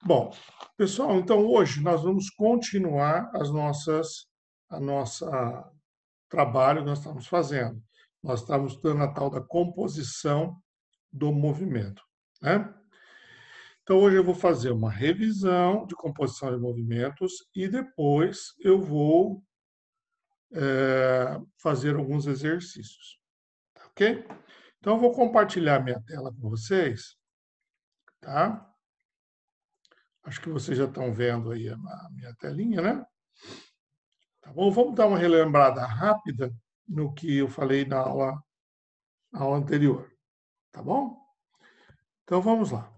Bom, pessoal, então hoje nós vamos continuar a nossa trabalho que nós estamos fazendo. Nós estamos estudando a tal da composição do movimento, né? Então hoje eu vou fazer uma revisão de composição de movimentos e depois eu vou fazer alguns exercícios, tá ok? Então eu vou compartilhar minha tela com vocês, tá? Acho que vocês já estão vendo aí a minha telinha, né? Tá bom? Vamos dar uma relembrada rápida no que eu falei na aula anterior, tá bom? Então vamos lá.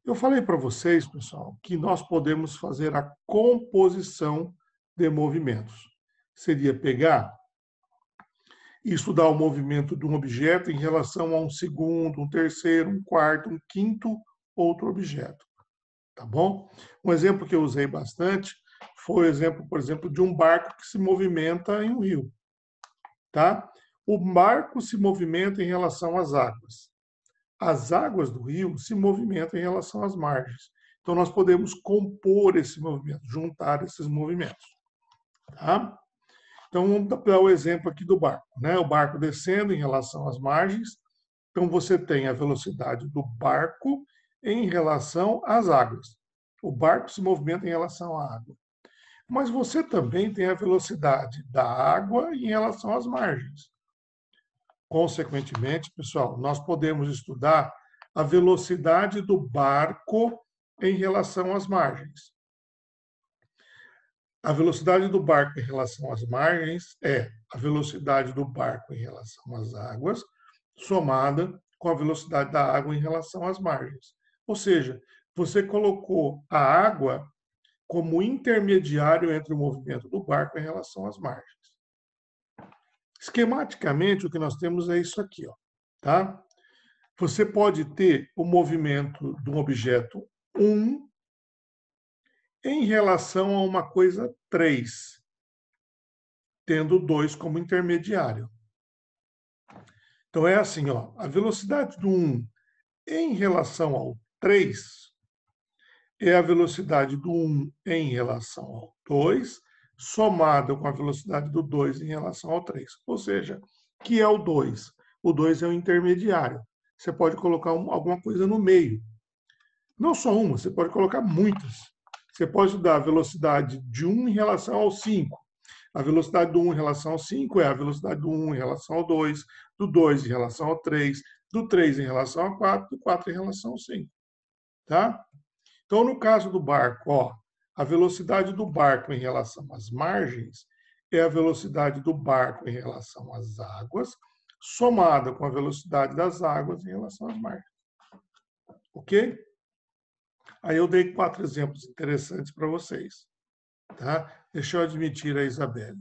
Eu falei para vocês, pessoal, que nós podemos fazer a composição de movimentos. Seria pegar e estudar o movimento de um objeto em relação a um segundo, um terceiro, um quarto, um quinto outro objeto, tá bom? Um exemplo que eu usei bastante foi o exemplo, por exemplo, de um barco que se movimenta em um rio. Tá? O barco se movimenta em relação às águas. As águas do rio se movimentam em relação às margens. Então, nós podemos compor esse movimento, juntar esses movimentos. Tá? Então, vamos dar o exemplo aqui do barco. Né? O barco descendo em relação às margens. Então, você tem a velocidade do barco em relação às águas. O barco se movimenta em relação à água. Mas você também tem a velocidade da água em relação às margens. Consequentemente, pessoal, nós podemos estudar a velocidade do barco em relação às margens. A velocidade do barco em relação às margens é a velocidade do barco em relação às águas, somada com a velocidade da água em relação às margens. Ou seja, você colocou a água como intermediário entre o movimento do barco em relação às margens. Esquematicamente, o que nós temos é isso aqui, ó, tá? Você pode ter o movimento de um objeto 1 em relação a uma coisa 3, tendo 2 como intermediário. Então é assim, ó, a velocidade do 1 em relação ao 3 é a velocidade do 1 em relação ao 2, somada com a velocidade do 2 em relação ao 3. Ou seja, que é o 2? O 2 é o intermediário. Você pode colocar alguma coisa no meio. Não só uma, você pode colocar muitas. Você pode estudar a velocidade de 1 em relação ao 5. A velocidade do 1 em relação ao 5 é a velocidade do 1 em relação ao 2, do 2 em relação ao 3, do 3 em relação ao 4, do 4 em relação ao 5. Tá? Então, no caso do barco, ó, a velocidade do barco em relação às margens é a velocidade do barco em relação às águas, somada com a velocidade das águas em relação às margens. Ok? Aí eu dei 4 exemplos interessantes para vocês. Tá? Deixa eu admitir a Isabelle.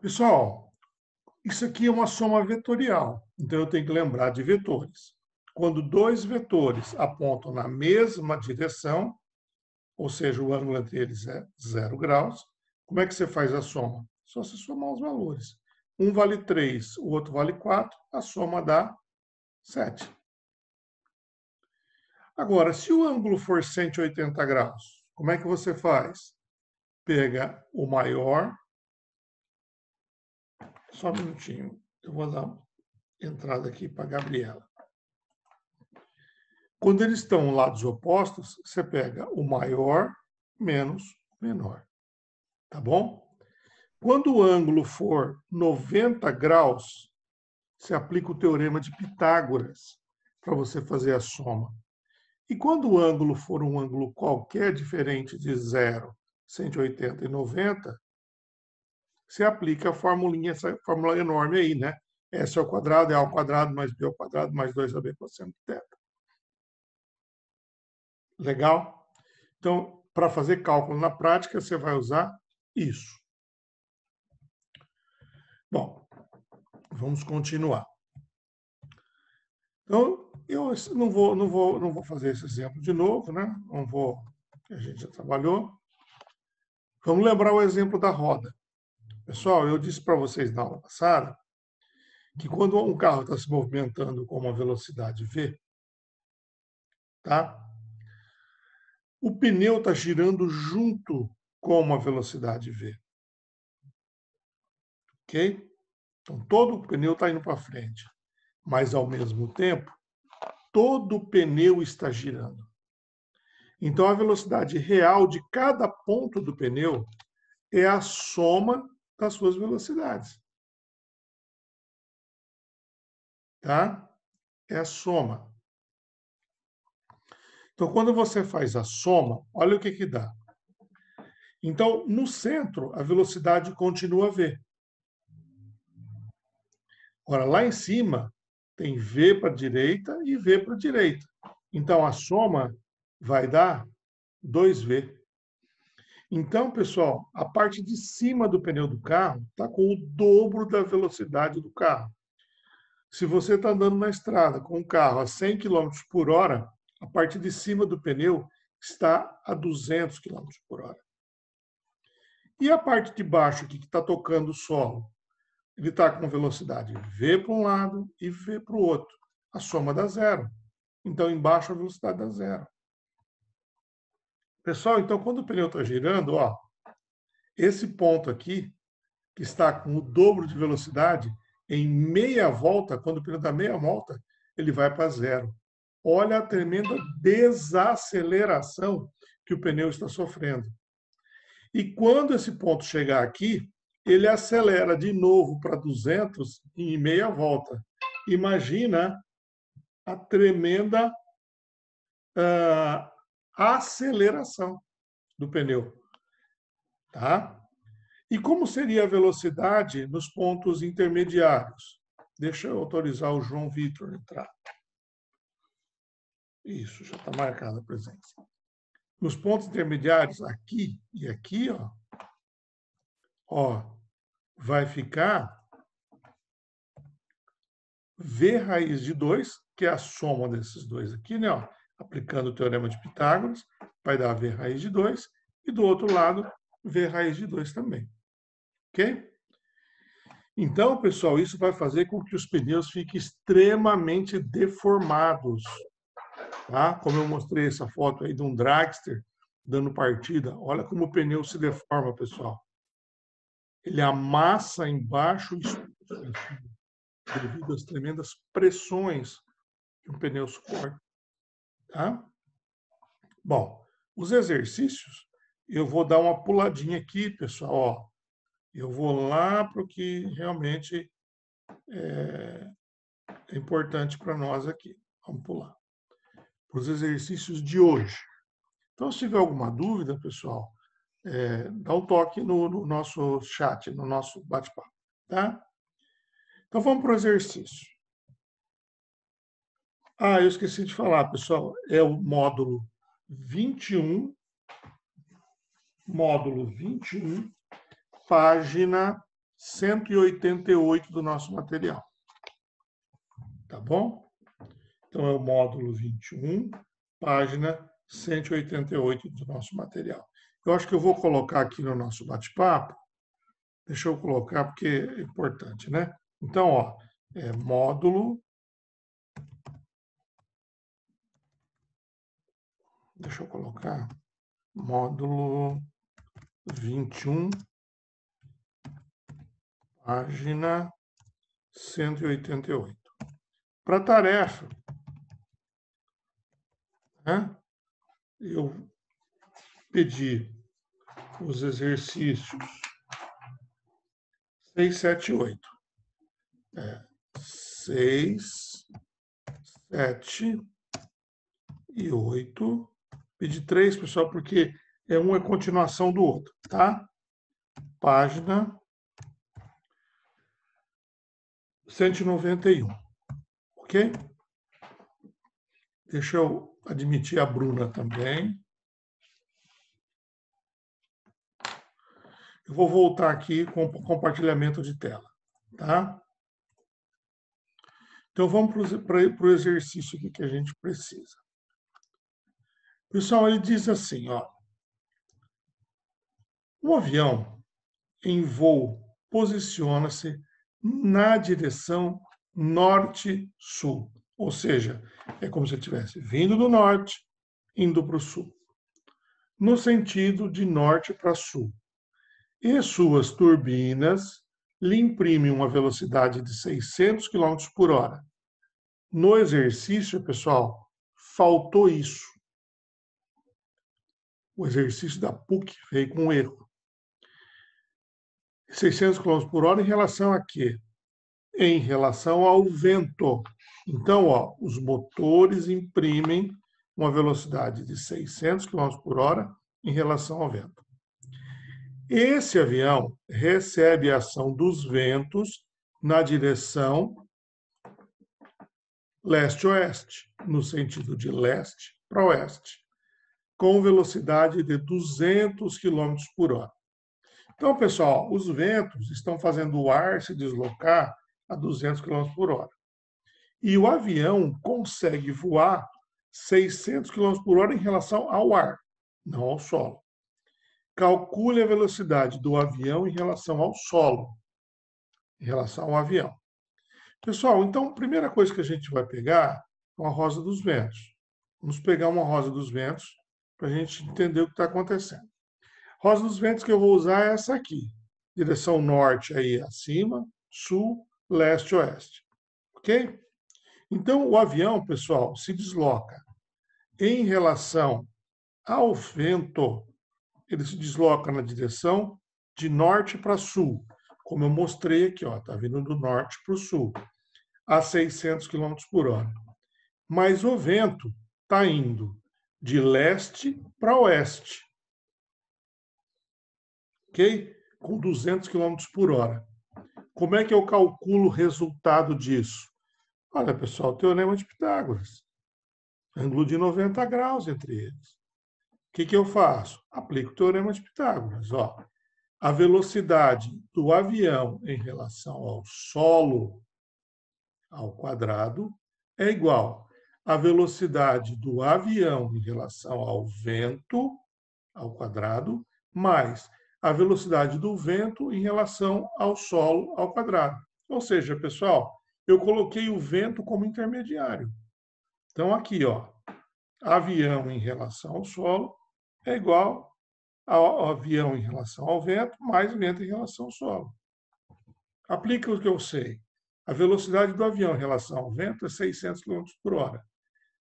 Pessoal, isso aqui é uma soma vetorial, então eu tenho que lembrar de vetores. Quando dois vetores apontam na mesma direção, ou seja, o ângulo entre eles é 0 graus, como é que você faz a soma? Só se somar os valores. Um vale 3, o outro vale 4, a soma dá 7. Agora, se o ângulo for 180 graus, como é que você faz? Pega o maior. Só um minutinho, eu vou dar entrada aqui para a Gabriela. Quando eles estão lados opostos, você pega o maior menos o menor. Tá bom? Quando o ângulo for 90 graus, você aplica o teorema de Pitágoras para você fazer a soma. E quando o ângulo for um ângulo qualquer diferente de 0, 180 e 90, você aplica a formulinha, essa fórmula enorme aí, né? S ao quadrado é A ao quadrado mais B ao quadrado mais 2AB cosseno de θ. Legal? Então, para fazer cálculo na prática, você vai usar isso. Bom, vamos continuar. Então, eu não vou fazer esse exemplo de novo, né? Não vou, a gente já trabalhou. Vamos lembrar o exemplo da roda. Pessoal, eu disse para vocês na aula passada que quando um carro está se movimentando com uma velocidade v, tá? O pneu está girando junto com uma velocidade v, ok? Então, todo o pneu está indo para frente, mas, ao mesmo tempo, todo o pneu está girando. Então, a velocidade real de cada ponto do pneu é a soma das suas velocidades. Tá? É a soma. Então, quando você faz a soma, olha o que dá. Então, no centro, a velocidade continua v. Agora, lá em cima, tem v para a direita e v para a direita. Então, a soma vai dar 2v. Então, pessoal, a parte de cima do pneu do carro está com o dobro da velocidade do carro. Se você está andando na estrada com um carro a 100 km por hora, a parte de cima do pneu está a 200 km por hora. E a parte de baixo aqui, que está tocando o solo? Ele está com velocidade v para um lado e v para o outro. A soma dá zero. Então, embaixo a velocidade dá zero. Pessoal, então, quando o pneu está girando, ó, esse ponto aqui, que está com o dobro de velocidade, em meia volta, quando o pneu dá meia volta, ele vai para zero. Olha a tremenda desaceleração que o pneu está sofrendo. E quando esse ponto chegar aqui, ele acelera de novo para 200 em meia volta. Imagina a tremenda aceleração do pneu. Tá? E como seria a velocidade nos pontos intermediários? Deixa eu autorizar o João Vitor a entrar. Isso, já está marcada a presença. Nos pontos intermediários, aqui e aqui, ó, vai ficar v raiz de 2, que é a soma desses dois aqui, né? Ó, aplicando o teorema de Pitágoras, vai dar v raiz de 2, e do outro lado, v raiz de 2 também. Ok? Então, pessoal, isso vai fazer com que os pneus fiquem extremamente deformados. Tá? Como eu mostrei essa foto aí de um dragster dando partida, olha como o pneu se deforma, pessoal. Ele amassa embaixo e devido às tremendas pressões que um pneu suporta. Tá? Bom, os exercícios, eu vou dar uma puladinha aqui, pessoal. Ó, eu vou lá para o que realmente é importante para nós aqui. Vamos pular. Para os exercícios de hoje. Então, se tiver alguma dúvida, pessoal, dá um toque no nosso chat, no nosso bate-papo. Tá? Então, vamos para o exercício. Ah, eu esqueci de falar, pessoal. É o módulo 21, página 188 do nosso material. Tá bom? Então, é o módulo 21, página 188 do nosso material. Eu acho que eu vou colocar aqui no nosso bate-papo. Deixa eu colocar, porque é importante, né? Então, ó, módulo. Deixa eu colocar. Módulo 21, página 188. Para a tarefa, né? Eu pedi os exercícios 6, 7 e 8. 6, 7 e 8. Pedi 3, pessoal, porque um é continuação do outro, tá? Página 191. Ok? Deixa eu admitir a Bruna também. Eu vou voltar aqui com o compartilhamento de tela, tá? Então, vamos para o exercício aqui que a gente precisa. Pessoal, ele diz assim, ó. Um avião em voo posiciona-se na direção norte-sul. Ou seja, é como se ele estivesse vindo do norte, indo para o sul. No sentido de norte para sul. E suas turbinas lhe imprimem uma velocidade de 600 km por hora. No exercício, pessoal, faltou isso. O exercício da PUC veio com um erro. 600 km por hora em relação a quê? Em relação ao vento. Então, os motores imprimem uma velocidade de 600 km por hora em relação ao vento. Esse avião recebe a ação dos ventos na direção leste-oeste, no sentido de leste para oeste, com velocidade de 200 km por hora. Então, pessoal, os ventos estão fazendo o ar se deslocar a 200 km por hora. E o avião consegue voar 600 km por hora em relação ao ar, não ao solo. Calcule a velocidade do avião em relação ao solo, em relação ao avião. Pessoal, então, a primeira coisa que a gente vai pegar é uma rosa dos ventos. Vamos pegar uma rosa dos ventos para a gente entender o que está acontecendo. Rosa dos ventos que eu vou usar é essa aqui. Direção norte aí acima, sul, leste, oeste. Ok? Então, o avião, pessoal, se desloca em relação ao vento. Ele se desloca na direção de norte para sul, como eu mostrei aqui, está vindo do norte para o sul, a 600 km por hora. Mas o vento está indo de leste para oeste, ok? Com 200 km por hora. Como é que eu calculo o resultado disso? Olha, pessoal, teorema de Pitágoras. Ângulo de 90 graus entre eles. O que eu faço? Aplico o teorema de Pitágoras. A velocidade do avião em relação ao solo ao quadrado é igual à velocidade do avião em relação ao vento ao quadrado mais a velocidade do vento em relação ao solo ao quadrado. Ou seja, pessoal, eu coloquei o vento como intermediário. Então, aqui, avião em relação ao solo é igual ao avião em relação ao vento, mais vento em relação ao solo. Aplica o que eu sei. A velocidade do avião em relação ao vento é 600 km por hora.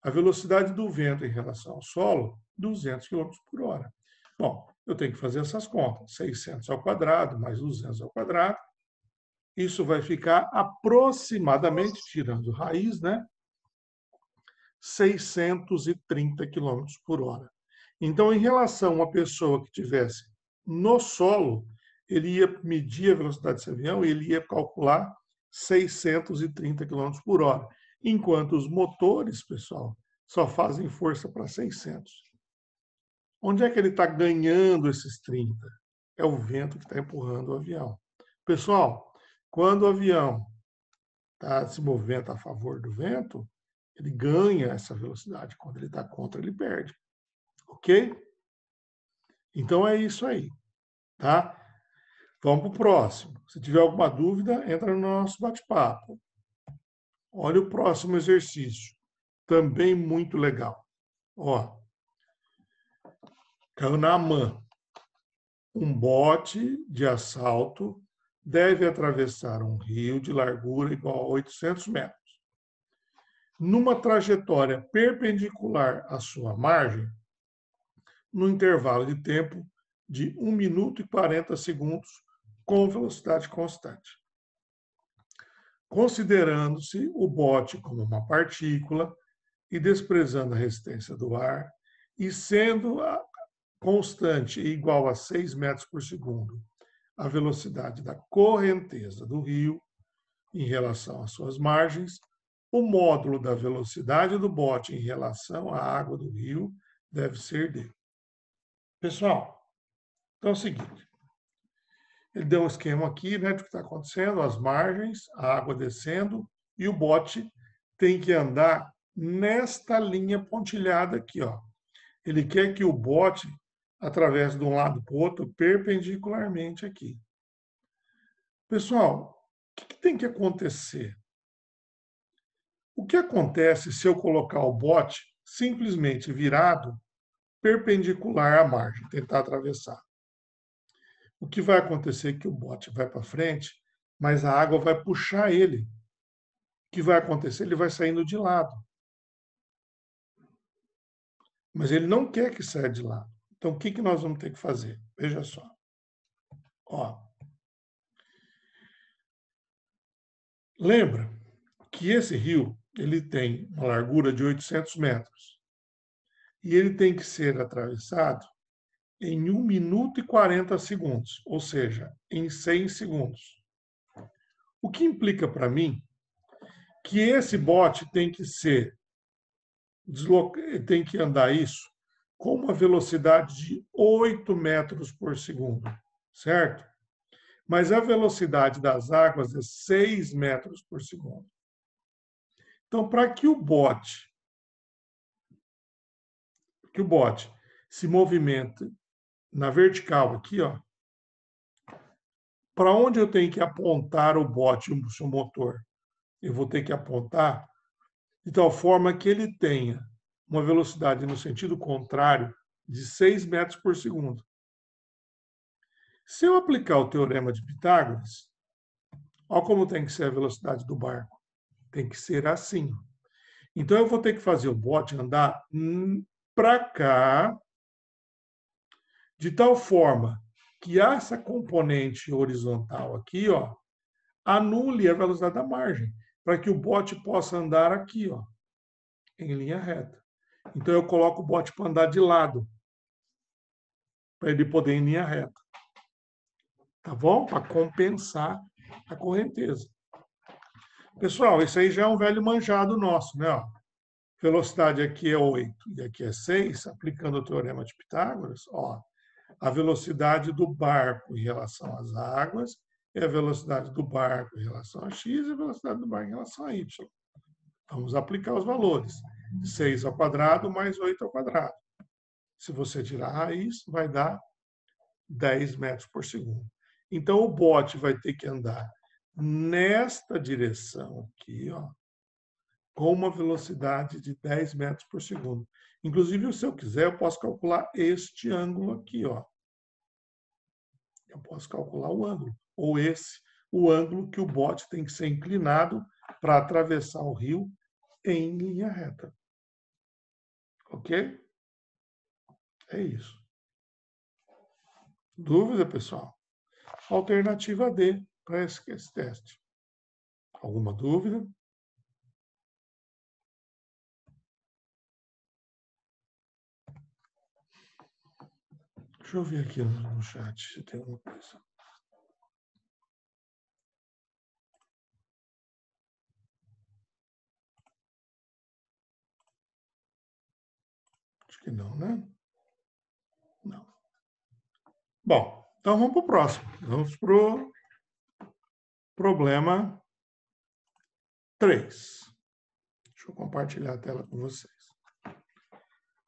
A velocidade do vento em relação ao solo, 200 km por hora. Bom, eu tenho que fazer essas contas. 600 ao quadrado mais 200 ao quadrado. Isso vai ficar aproximadamente, tirando raiz, 630 km por hora. Então, em relação a uma pessoa que estivesse no solo, ele ia medir a velocidade desse avião e ele ia calcular 630 km por hora. Enquanto os motores, pessoal, só fazem força para 600. Onde é que ele está ganhando esses 30? É o vento que está empurrando o avião. Pessoal, quando o avião está se movendo a favor do vento, ele ganha essa velocidade. Quando ele está contra, ele perde. Ok? Então é isso aí. Tá? Vamos para o próximo. Se tiver alguma dúvida, entra no nosso bate-papo. Olha o próximo exercício. Também muito legal. Canaã. Um bote de assalto deve atravessar um rio de largura igual a 800 metros. Numa trajetória perpendicular à sua margem, no intervalo de tempo de 1 minuto e 40 segundos, com velocidade constante. Considerando-se o bote como uma partícula e desprezando a resistência do ar, e sendo constante e igual a 6 metros por segundo a velocidade da correnteza do rio em relação às suas margens, o módulo da velocidade do bote em relação à água do rio deve ser d. Pessoal, então é o seguinte, ele deu um esquema aqui, do que está acontecendo, as margens, a água descendo, e o bote tem que andar nesta linha pontilhada aqui, Ele quer que o bote atravesse de um lado para o outro perpendicularmente aqui. Pessoal, que tem que acontecer? O que acontece se eu colocar o bote simplesmente virado, perpendicular à margem, tentar atravessar? O que vai acontecer é que o bote vai para frente, mas a água vai puxar ele. O que vai acontecer? Ele vai saindo de lado. Mas ele não quer que saia de lado. Então, o que nós vamos ter que fazer? Veja só. Ó. Lembra que esse rio ele tem uma largura de 800 metros. E ele tem que ser atravessado em 1 minuto e 40 segundos, ou seja, em 100 segundos. O que implica para mim que esse bote tem que tem que andar isso com uma velocidade de 8 metros por segundo, certo? Mas a velocidade das águas é 6 metros por segundo. Então, para que o bote se movimente na vertical aqui, ó, para onde eu tenho que apontar o bote, o seu motor? Eu vou ter que apontar de tal forma que ele tenha uma velocidade no sentido contrário de 6 metros por segundo. Se eu aplicar o teorema de Pitágoras, olha como tem que ser a velocidade do barco. Tem que ser assim. Então, eu vou ter que fazer o bote andar para cá, de tal forma que essa componente horizontal aqui, ó, anule a velocidade da margem, para que o bote possa andar aqui, ó, em linha reta. Então, eu coloco o bote para andar de lado, para ele poder ir em linha reta. Tá bom? Para compensar a correnteza. Pessoal, isso aí já é um velho manjado nosso, né? Ó, velocidade aqui é 8 e aqui é 6, aplicando o teorema de Pitágoras, ó, a velocidade do barco em relação às águas é a velocidade do barco em relação a x e a velocidade do barco em relação a y. Vamos aplicar os valores. 6 ao quadrado mais 8 ao quadrado. Se você tirar a raiz, vai dar 10 metros por segundo. Então, o bote vai ter que andar nesta direção aqui, ó, com uma velocidade de 10 metros por segundo. Inclusive, se eu quiser, eu posso calcular este ângulo aqui, ó. Eu posso calcular o ângulo, ou o ângulo que o bote tem que ser inclinado para atravessar o rio em linha reta. Ok? É isso. Dúvida, pessoal? Alternativa D para esse teste. Alguma dúvida? Deixa eu ver aqui no chat se tem alguma coisa. Acho que não, né? Não. Bom, então vamos para o próximo. Vamos para o problema 3. Deixa eu compartilhar a tela com vocês.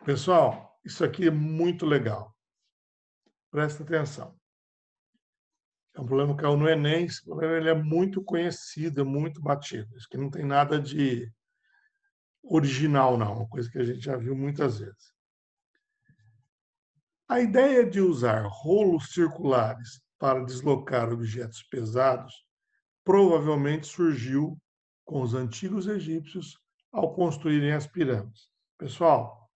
Pessoal, isso aqui é muito legal. Presta atenção. É um problema que caiu no Enem. Esse problema ele é muito conhecido, é muito batido. Isso aqui não tem nada de original, não. Uma coisa que a gente já viu muitas vezes. A ideia de usar rolos circulares para deslocar objetos pesados provavelmente surgiu com os antigos egípcios ao construírem as pirâmides. Pessoal,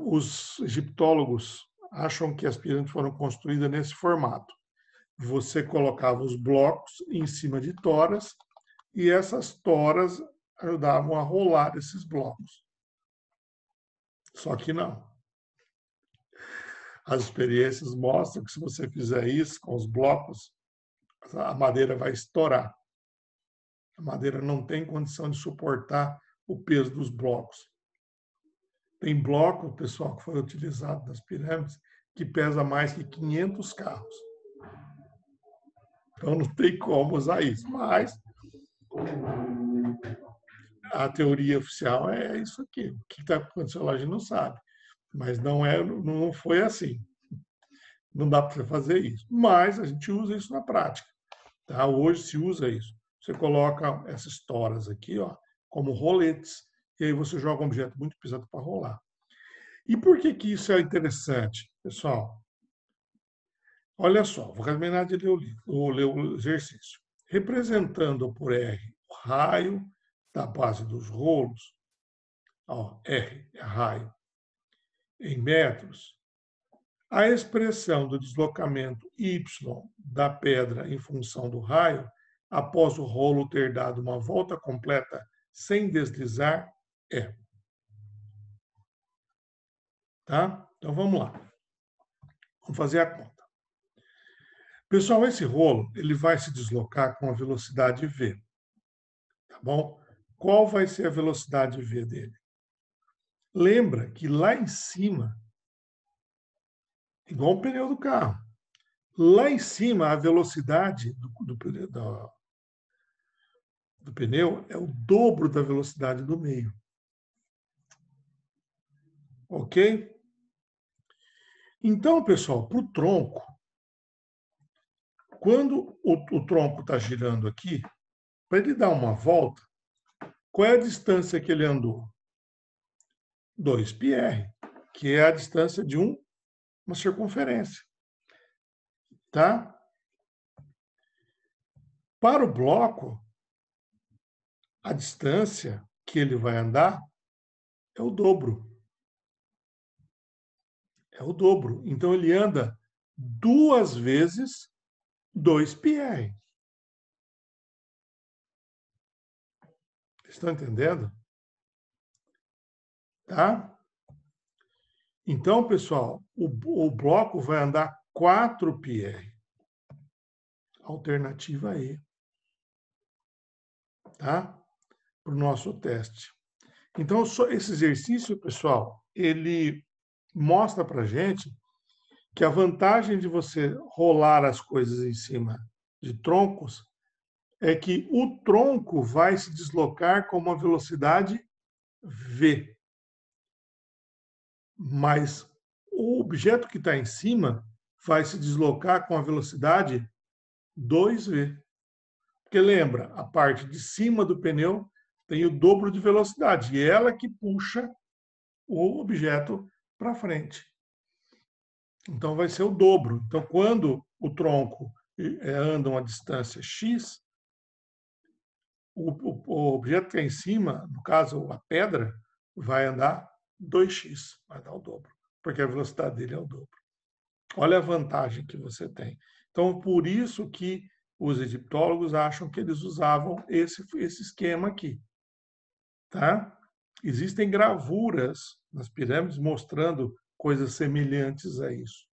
os egiptólogos acham que as pirâmides foram construídas nesse formato. Você colocava os blocos em cima de toras e essas toras ajudavam a rolar esses blocos. Só que não. As experiências mostram que se você fizer isso com os blocos, a madeira vai estourar. A madeira não tem condição de suportar o peso dos blocos. Tem bloco, pessoal, que foi utilizado nas pirâmides, que pesa mais que 500 carros. Então, não tem como usar isso. Mas a teoria oficial é isso aqui. O que está acontecendo lá, a gente não sabe. Mas não foi assim. Não dá para você fazer isso. Mas a gente usa isso na prática. Tá? Hoje se usa isso. Você coloca essas toras aqui, ó, como roletes, e aí você joga um objeto muito pesado para rolar. E por que que isso é interessante, pessoal? Olha só, vou terminar de ler o livro, ou ler o exercício. Representando por R o raio da base dos rolos, ó, R é raio, em metros, a expressão do deslocamento y da pedra em função do raio, após o rolo ter dado uma volta completa sem deslizar, é. Tá? Então vamos lá. Vamos fazer a conta. Pessoal, esse rolo ele vai se deslocar com a velocidade v. Tá bom? Qual vai ser a velocidade v dele? Lembra que lá em cima, igual o pneu do carro, lá em cima a velocidade do pneu é o dobro da velocidade do meio. Ok? Então, pessoal, para o tronco, quando o tronco está girando aqui, para ele dar uma volta, qual é a distância que ele andou? 2πr, que é a distância de uma circunferência. Tá? Para o bloco, a distância que ele vai andar é o dobro. É o dobro. Então, ele anda 2 vezes 2πr. Estão entendendo? Tá? Então, pessoal, o bloco vai andar 4πr. Alternativa E. Tá? Para o nosso teste. Então, esse exercício, pessoal, ele mostra para a gente que a vantagem de você rolar as coisas em cima de troncos é que o tronco vai se deslocar com uma velocidade v. Mas o objeto que está em cima vai se deslocar com a velocidade 2v. Porque lembra, a parte de cima do pneu tem o dobro de velocidade, e ela que puxa o objeto para frente. Então vai ser o dobro. Então, quando o tronco anda uma distância x, o objeto que é em cima, no caso a pedra, vai andar 2x, vai dar o dobro, porque a velocidade dele é o dobro. Olha a vantagem que você tem. Então, por isso que os egiptólogos acham que eles usavam esse esquema aqui. Tá? Existem gravuras nas pirâmides mostrando coisas semelhantes a isso.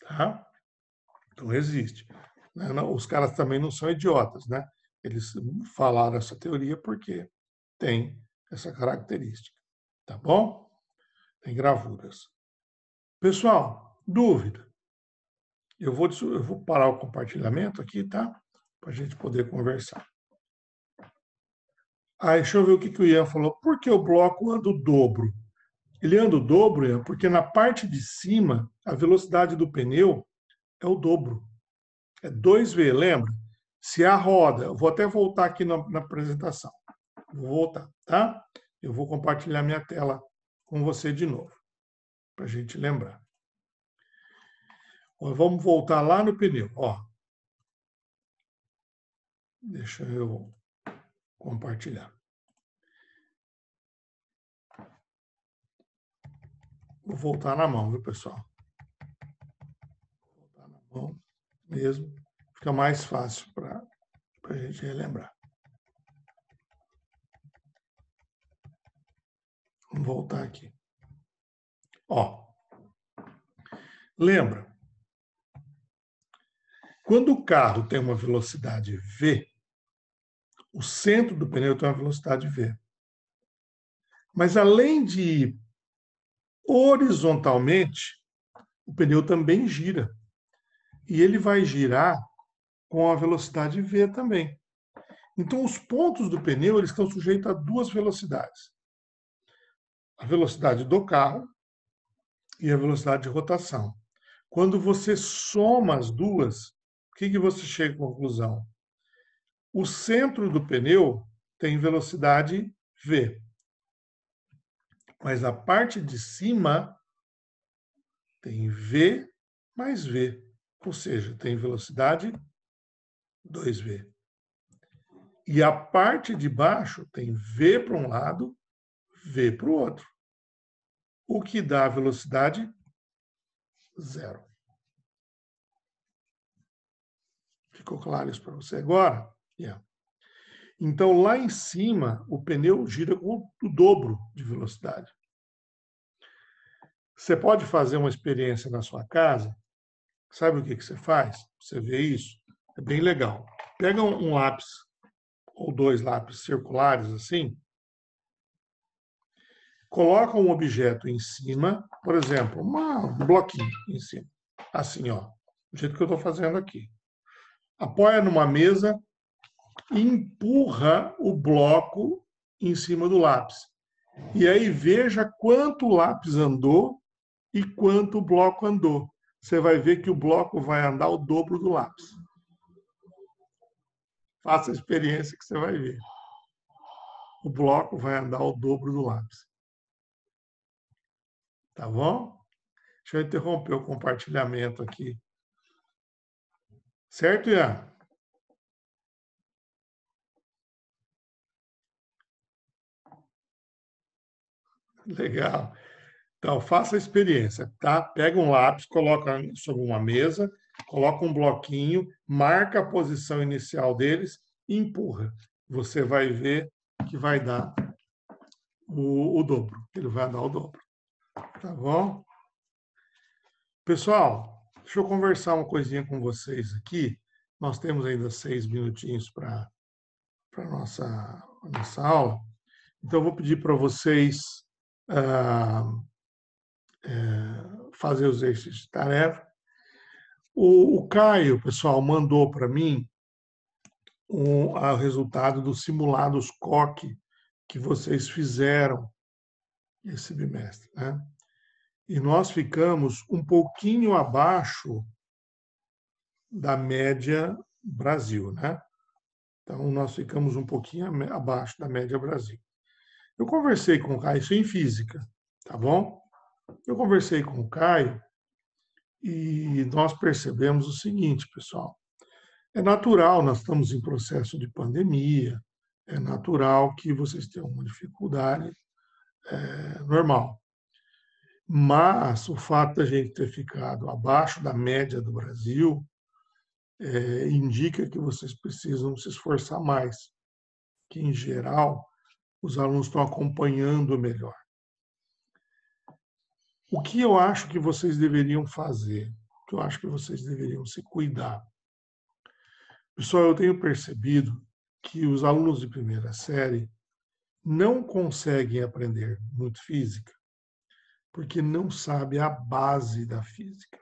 Tá? Então, existe. Os caras também não são idiotas, né? Eles falaram essa teoria porque tem essa característica. Tá bom? Tem gravuras. Pessoal, dúvida? Eu vou parar o compartilhamento aqui, tá? Para a gente poder conversar. Deixa eu ver o que o Ian falou. Por que o bloco anda o dobro? Ele anda o dobro, Ian, porque na parte de cima, a velocidade do pneu é o dobro. É 2v, lembra? Se a roda... Eu vou até voltar aqui na apresentação. Vou voltar, tá? Eu vou compartilhar minha tela com você de novo, para a gente lembrar. Vamos voltar lá no pneu. Ó. Deixa eu compartilhar. Vou voltar na mão, viu, pessoal? Vou voltar na mão mesmo. Fica mais fácil para a gente relembrar. Vamos voltar aqui. Ó. Lembra? Quando o carro tem uma velocidade v, o centro do pneu tem uma velocidade v. Mas além de ir horizontalmente, o pneu também gira. E ele vai girar com a velocidade v também. Então, os pontos do pneu eles estão sujeitos a duas velocidades. A velocidade do carro e a velocidade de rotação. Quando você soma as duas, o que você chega à conclusão? O centro do pneu tem velocidade v, mas a parte de cima tem v mais v, ou seja, tem velocidade 2v. E a parte de baixo tem v para um lado, v para o outro, o que dá a velocidade 0. Ficou claro isso para você agora? Yeah. Então, lá em cima, o pneu gira com o dobro de velocidade. Você pode fazer uma experiência na sua casa. Sabe o que você faz? Você vê isso? É bem legal. Pega um lápis, ou 2 lápis circulares assim, coloca um objeto em cima, por exemplo, um bloquinho em cima. Assim, ó, do jeito que eu estou fazendo aqui. Apoia numa mesa e empurra o bloco em cima do lápis. E aí veja quanto o lápis andou e quanto o bloco andou. Você vai ver que o bloco vai andar o dobro do lápis. Faça a experiência que você vai ver. O bloco vai andar o dobro do lápis. Tá bom? Deixa eu interromper o compartilhamento aqui. Certo, Ian? Legal. Então, faça a experiência, tá? Pega um lápis, coloca sobre uma mesa, coloca um bloquinho, marca a posição inicial deles e empurra. Você vai ver que vai dar o dobro. Ele vai dar o dobro. Tá bom? Pessoal, deixa eu conversar uma coisinha com vocês aqui. Nós temos ainda 6 minutinhos para a nossa aula. Então, eu vou pedir para vocês fazer os exercícios de tarefa. O Caio, pessoal, mandou para mim o resultado dos simulados COC que vocês fizeram esse bimestre, né? E nós ficamos um pouquinho abaixo da média Brasil, né? Então, nós ficamos um pouquinho abaixo da média Brasil. Eu conversei com o Caio, isso em física, tá bom? Eu conversei com o Caio e nós percebemos o seguinte, pessoal. É natural, nós estamos em processo de pandemia, é natural que vocês tenham uma dificuldade normal. Mas o fato da gente ter ficado abaixo da média do Brasil indica que vocês precisam se esforçar mais, que, em geral, os alunos estão acompanhando melhor. O que eu acho que vocês deveriam fazer? O que eu acho que vocês deveriam se cuidar? Pessoal, eu tenho percebido que os alunos de primeira série não conseguem aprender muito física porque não sabem a base da física.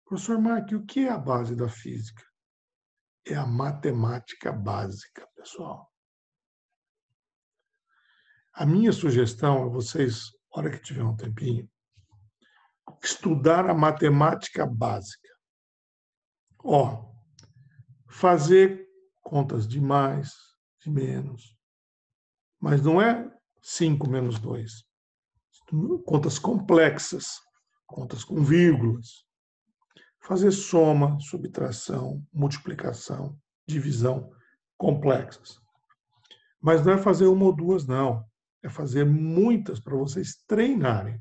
Professor Mark, o que é a base da física? É a matemática básica, pessoal. A minha sugestão é vocês, na hora que tiver um tempinho, estudar a matemática básica. Ó, fazer contas de mais, de menos. Mas não é 5 menos 2. Contas complexas, contas com vírgulas. Fazer soma, subtração, multiplicação, divisão complexas. Mas não é fazer uma ou duas, não. É fazer muitas para vocês treinarem.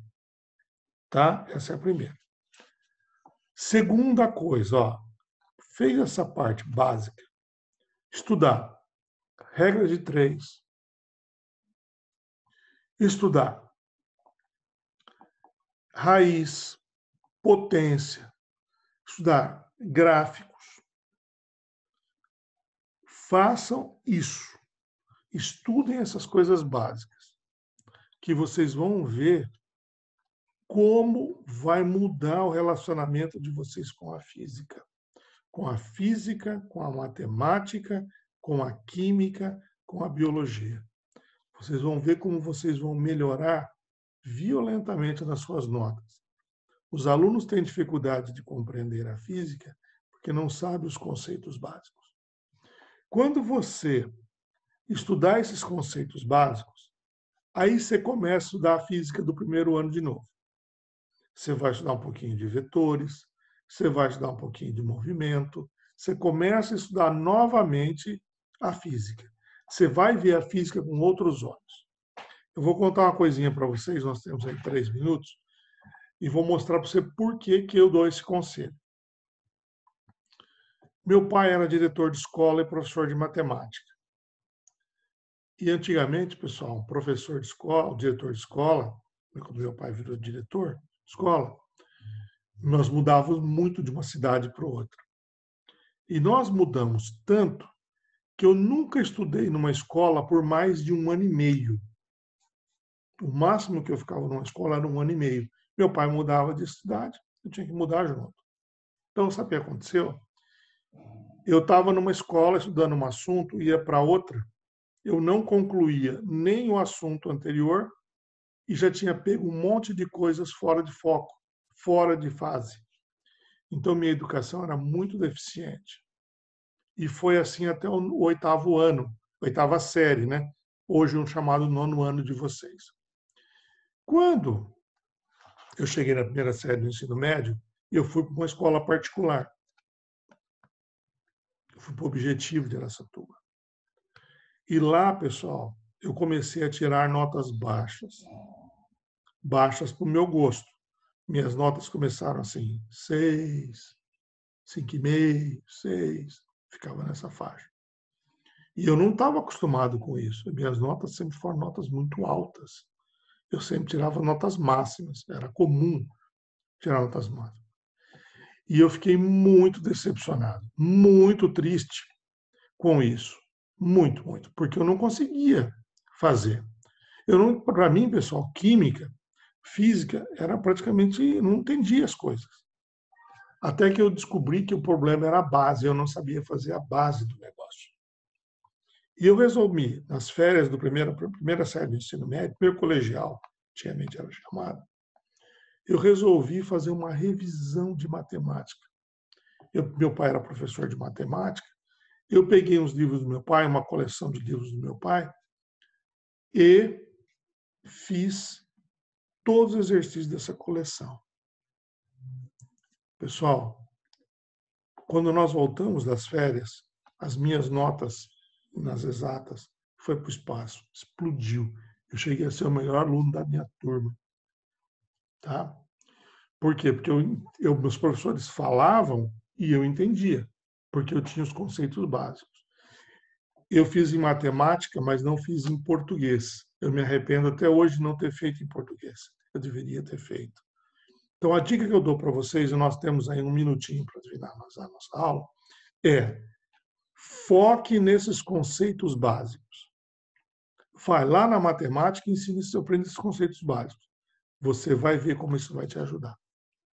Tá? Essa é a primeira. Segunda coisa, ó, fez essa parte básica. Estudar. Regra de 3. Estudar. Raiz, potência. Estudar gráficos. Façam isso. Estudem essas coisas básicas, que vocês vão ver como vai mudar o relacionamento de vocês com a física. Com a física, com a matemática, com a química, com a biologia. Vocês vão ver como vocês vão melhorar violentamente nas suas notas. Os alunos têm dificuldade de compreender a física porque não sabe os conceitos básicos. Quando você estudar esses conceitos básicos, aí você começa a estudar a física do primeiro ano de novo. Você vai estudar um pouquinho de vetores, você vai estudar um pouquinho de movimento, você começa a estudar novamente a física. Você vai ver a física com outros olhos. Eu vou contar uma coisinha para vocês, nós temos aí 3 minutos, e vou mostrar para você por que eu dou esse conselho. Meu pai era diretor de escola e professor de matemática. E antigamente, pessoal, um professor de escola, um diretor de escola, quando meu pai virou diretor de escola, nós mudávamos muito de uma cidade para outra. E nós mudamos tanto que eu nunca estudei numa escola por mais de 1 ano e meio. O máximo que eu ficava numa escola era 1 ano e meio. Meu pai mudava de cidade, eu tinha que mudar junto. Então, sabe o que aconteceu? Eu estava numa escola estudando um assunto, ia para outra, eu não concluía nem o assunto anterior e já tinha pego um monte de coisas fora de foco, fora de fase. Então, minha educação era muito deficiente. E foi assim até o 8º ano, 8ª série, né? Hoje um chamado 9º ano de vocês. Quando eu cheguei na primeira série do ensino médio, eu fui para uma escola particular. Eu fui para o Objetivo de Araçatuba. E lá, pessoal, eu comecei a tirar notas baixas. Baixas para o meu gosto. Minhas notas começaram assim, 6, 5,5, 6, ficava nessa faixa. E eu não estava acostumado com isso. Minhas notas sempre foram notas muito altas. Eu sempre tirava notas máximas, era comum tirar notas máximas. E eu fiquei muito decepcionado, muito triste com isso. Muito, muito, porque eu não conseguia fazer. Para mim, pessoal, química, física, era praticamente, eu não entendia as coisas. Até que eu descobri que o problema era a base, eu não sabia fazer a base do negócio. E eu resolvi, nas férias da primeira série do ensino médio, primeiro colegial, antigamente era chamado, eu resolvi fazer uma revisão de matemática. Meu pai era professor de matemática, eu peguei uns livros do meu pai, uma coleção de livros do meu pai, e fiz todos os exercícios dessa coleção. Pessoal, quando nós voltamos das férias, as minhas notas nas exatas foi para o espaço, explodiu. Eu cheguei a ser o melhor aluno da minha turma. Tá? Por quê? Porque meus professores falavam e eu entendia, porque eu tinha os conceitos básicos. Eu fiz em matemática, mas não fiz em português. Eu me arrependo até hoje de não ter feito em português. Eu deveria ter feito. Então, a dica que eu dou para vocês, e nós temos aí 1 minutinho para terminar a nossa aula, é foque nesses conceitos básicos. Vai lá na matemática e ensine se aprende esses conceitos básicos. Você vai ver como isso vai te ajudar.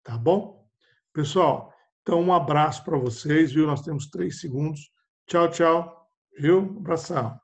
Tá bom? Pessoal, então um abraço para vocês, viu? Nós temos 3 segundos. Tchau, tchau. Viu? Um abração.